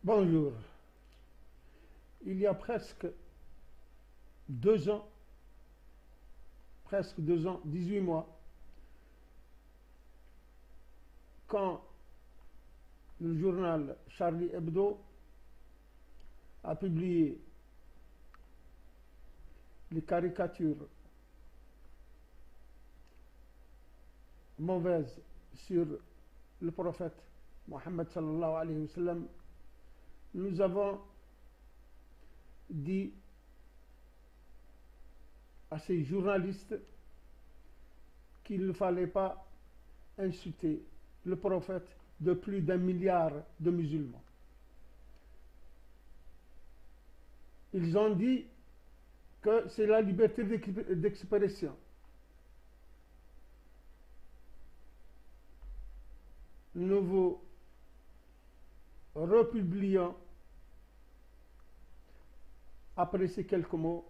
Bonjour. Il y a presque 2 ans, 18 mois, quand le journal Charlie Hebdo a publié les caricatures mauvaises sur le prophète Mohammed sallallahu alayhi wa sallam, nous avons dit à ces journalistes qu'il ne fallait pas insulter le prophète de plus d'1 milliard de musulmans. Ils ont dit que c'est la liberté d'expression. Nous vous republions après ces quelques mots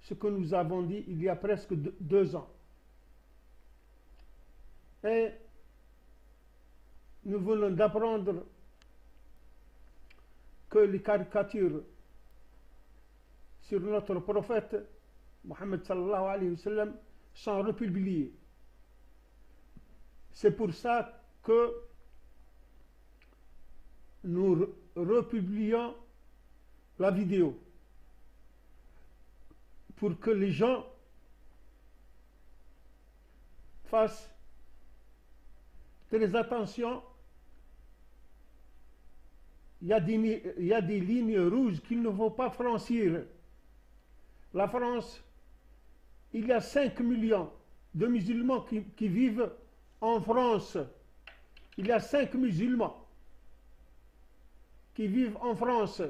ce que nous avons dit il y a presque 2 ans. Et nous venons d'apprendre que les caricatures sur notre prophète Mohammed sallallahu alayhi wa sallam sont republiées. C'est pour ça que nous republions la vidéo, pour que les gens fassent très attention. Il y a des lignes rouges qu'il ne faut pas franchir. La France, il y a 5 millions de musulmans qui vivent en France. Il y a 5 musulmans qui vivent en France.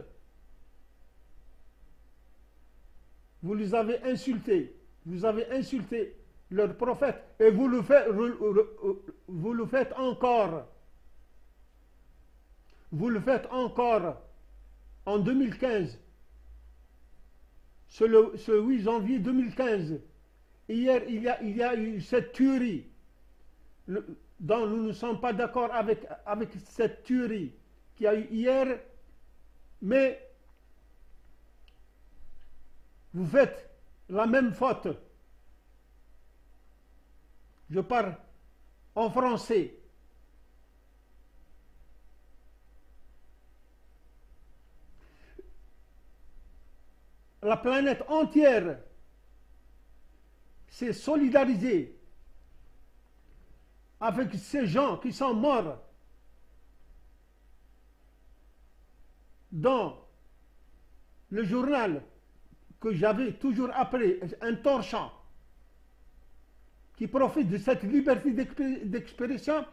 Vous les avez insultés. Vous avez insulté leur prophète et vous le faites encore. Vous le faites encore en 2015. Ce 8 janvier 2015. Hier, il y a eu cette tuerie. Donc nous ne sommes pas d'accord avec cette tuerie qu'il y a eu hier, mais vous faites la même faute. Je parle en français. La planète entière s'est solidarisée avec ces gens qui sont morts dans le journal que j'avais toujours appelé un torchon, qui profite de cette liberté d'expression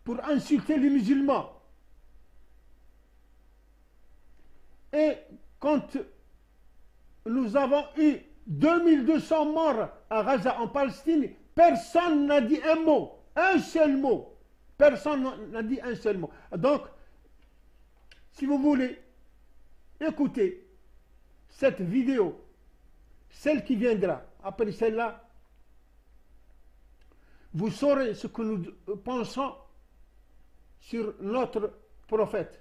pour insulter les musulmans. Et quand nous avons eu 2200 morts à Gaza, en Palestine, personne n'a dit un mot. Un seul mot. Personne n'a dit un seul mot. Donc, si vous voulez écouter cette vidéo, celle qui viendra après celle-là, vous saurez ce que nous pensons sur notre prophète.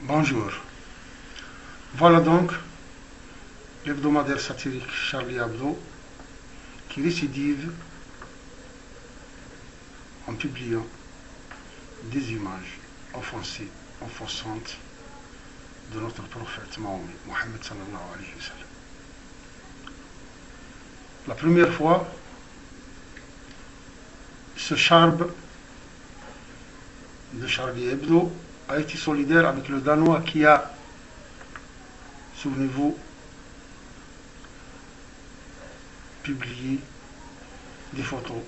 Bonjour. Voilà donc l'hebdomadaire satirique Charlie Hebdo qui récidive en publiant des images offensantes de notre prophète Mohammed sallallahu alayhi wa sallam. La première fois, ce charbe de Charlie Hebdo a été solidaire avec le Danois qui a, souvenez-vous, publié des photos,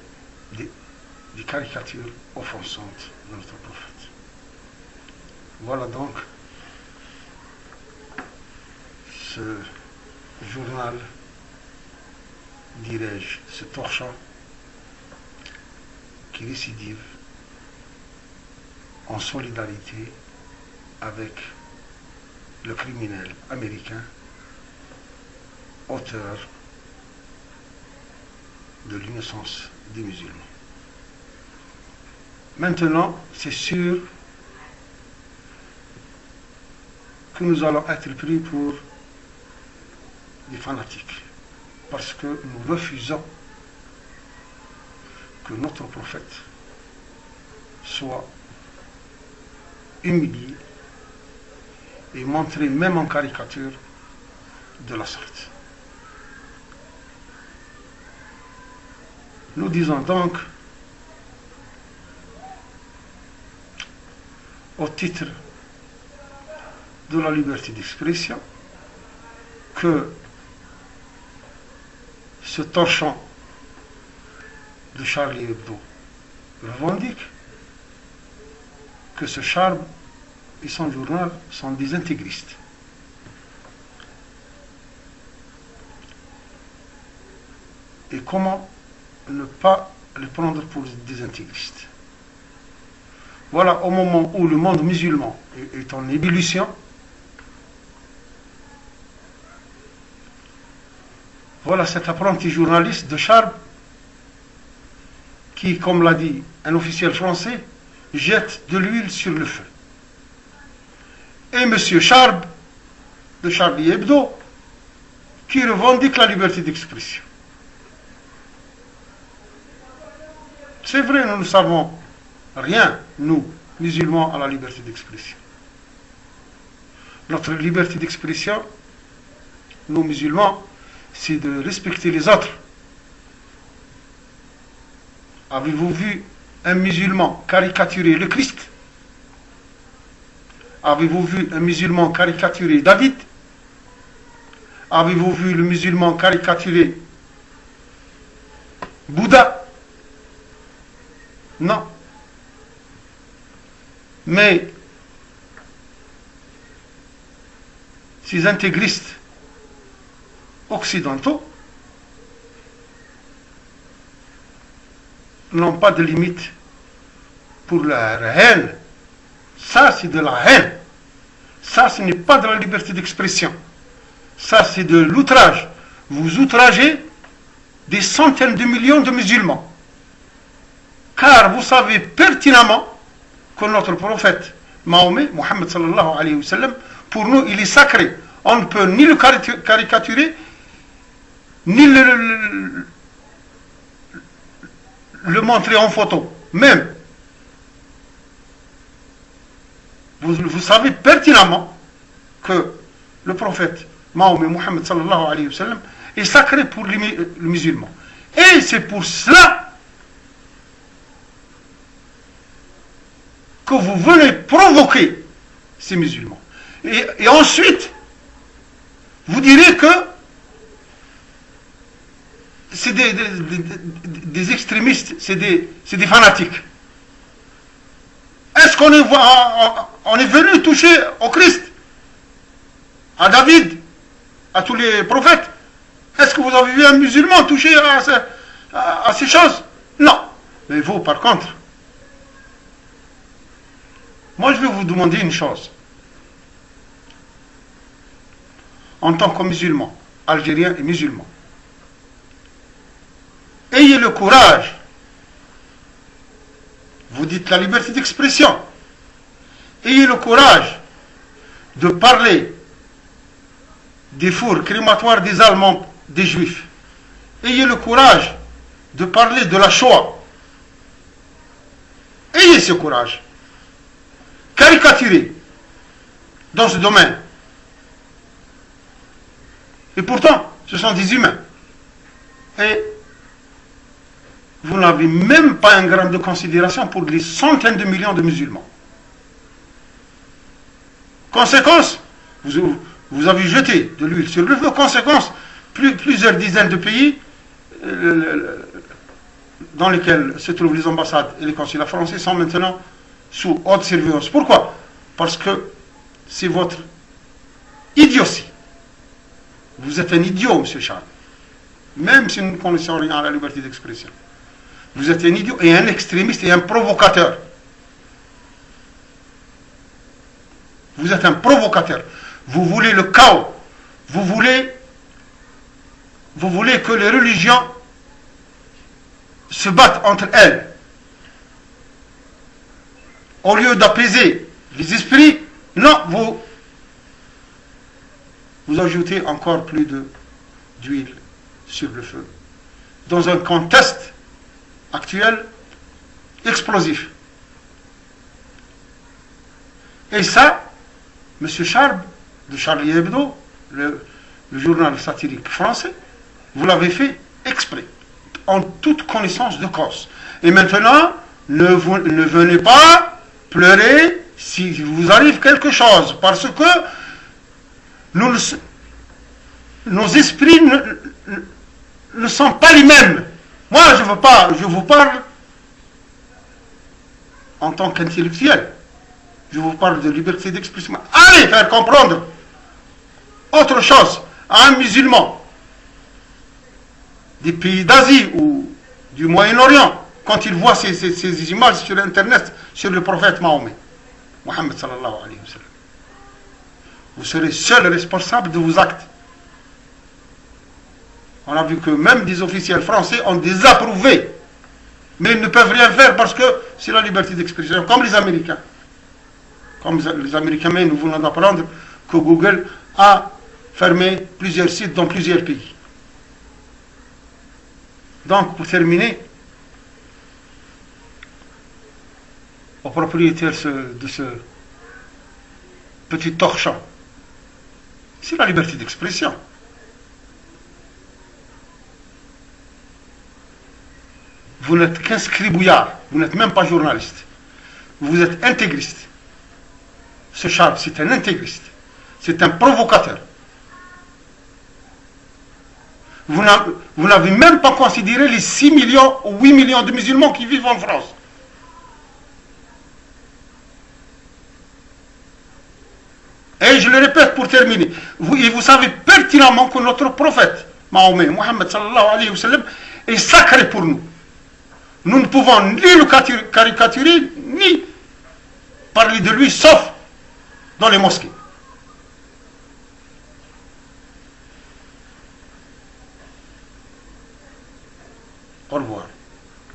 des caricatures offensantes de notre prophète. Voilà donc ce journal, dirais-je, ce torchon qui récidive en solidarité avec le criminel américain, auteur de l'innocence des musulmans. Maintenant, c'est sûr que nous allons être pris pour des fanatiques, parce que nous refusons que notre prophète soit humilié et montré même en caricature de la sorte. Nous disons donc, au titre de la liberté d'expression, que ce torchon de Charlie Hebdo revendique que ce Charb et son journal sont des intégristes. Et comment ne pas les prendre pour des intégristes? Voilà, au moment où le monde musulman est en ébullition, voilà cet apprenti journaliste de Charb qui, comme l'a dit un officiel français, jette de l'huile sur le feu. Et M. Charb, de Charlie Hebdo, qui revendique la liberté d'expression. C'est vrai, nous ne savons rien, nous, musulmans, à la liberté d'expression. Notre liberté d'expression, nous, musulmans, c'est de respecter les autres. Avez-vous vu un musulman caricaturer le Christ? Avez-vous vu un musulman caricaturer David? Avez-vous vu le musulman caricaturer Bouddha? Non. Mais ces intégristes occidentaux n'ont pas de limite pour la haine. Ça, c'est de la haine. Ça, ce n'est pas de la liberté d'expression. Ça, c'est de l'outrage. Vous outragez des centaines de millions de musulmans. Car vous savez pertinemment que notre prophète Mahomet, Mohammed sallallahu alayhi wa sallam, pour nous, il est sacré. On ne peut ni le caricaturer, ni le montrer en photo. Même. Vous savez pertinemment que le prophète Mahomet, Mohammed sallallahu alayhi wa sallam, est sacré pour les musulmans. Et c'est pour cela que vous venez provoquer ces musulmans. Et ensuite, vous direz que c'est des extrémistes, c'est des fanatiques. Est-ce qu'on est venu toucher au Christ, à David, à tous les prophètes? Est-ce que vous avez vu un musulman toucher à ces choses? Non. Mais vous, par contre, moi je vais vous demander une chose. En tant que musulman, algérien et musulman, ayez le courage, vous dites la liberté d'expression, ayez le courage de parler des fours crématoires des Allemands, des Juifs. Ayez le courage de parler de la Shoah. Ayez ce courage. Caricaturez dans ce domaine. Et pourtant, ce sont des humains. Et vous n'avez même pas un gramme de considération pour les centaines de millions de musulmans. Conséquence, vous avez jeté de l'huile sur le feu. Conséquence, plusieurs dizaines de pays dans lesquels se trouvent les ambassades et les consulats français sont maintenant sous haute surveillance. Pourquoi? Parce que c'est votre idiotie. Vous êtes un idiot, M. Charles. Même si nous ne connaissons rien à la liberté d'expression. Vous êtes un idiot et un extrémiste et un provocateur. Vous êtes un provocateur. Vous voulez le chaos. Vous voulez que les religions se battent entre elles, au lieu d'apaiser les esprits, non, vous ajoutez encore plus d'huile sur le feu. Dans un contexte actuel explosif. Et ça, M. Charb, de Charlie Hebdo, le journal satirique français, vous l'avez fait exprès, en toute connaissance de cause. Et maintenant, ne venez pas pleurer si vous arrive quelque chose, parce que nos esprits ne sont pas les mêmes. Moi, je vous parle en tant qu'intellectuel. Je vous parle de liberté d'expression. Allez faire comprendre autre chose à un musulman des pays d'Asie ou du Moyen-Orient quand il voit ces images sur Internet sur le prophète Mahomet, Mohammed sallallahu alayhi wa sallam. Vous serez seul responsable de vos actes. On a vu que même des officiels français ont désapprouvé, mais ils ne peuvent rien faire parce que c'est la liberté d'expression, comme les Américains. Comme les Américains, mais nous voulons apprendre que Google a fermé plusieurs sites dans plusieurs pays. Donc, pour terminer, au propriétaire de ce petit torchon, c'est la liberté d'expression. Vous n'êtes qu'un scribouillard, vous n'êtes même pas journaliste. Vous êtes intégriste. Ce Charles, c'est un intégriste. C'est un provocateur. Vous n'avez même pas considéré les 6 millions ou 8 millions de musulmans qui vivent en France. Et je le répète pour terminer, vous savez pertinemment que notre prophète, Mahomet, Mohammed sallallahu alayhi wa sallam, est sacré pour nous. Nous ne pouvons ni le caricaturer, ni parler de lui, sauf dans les mosquées.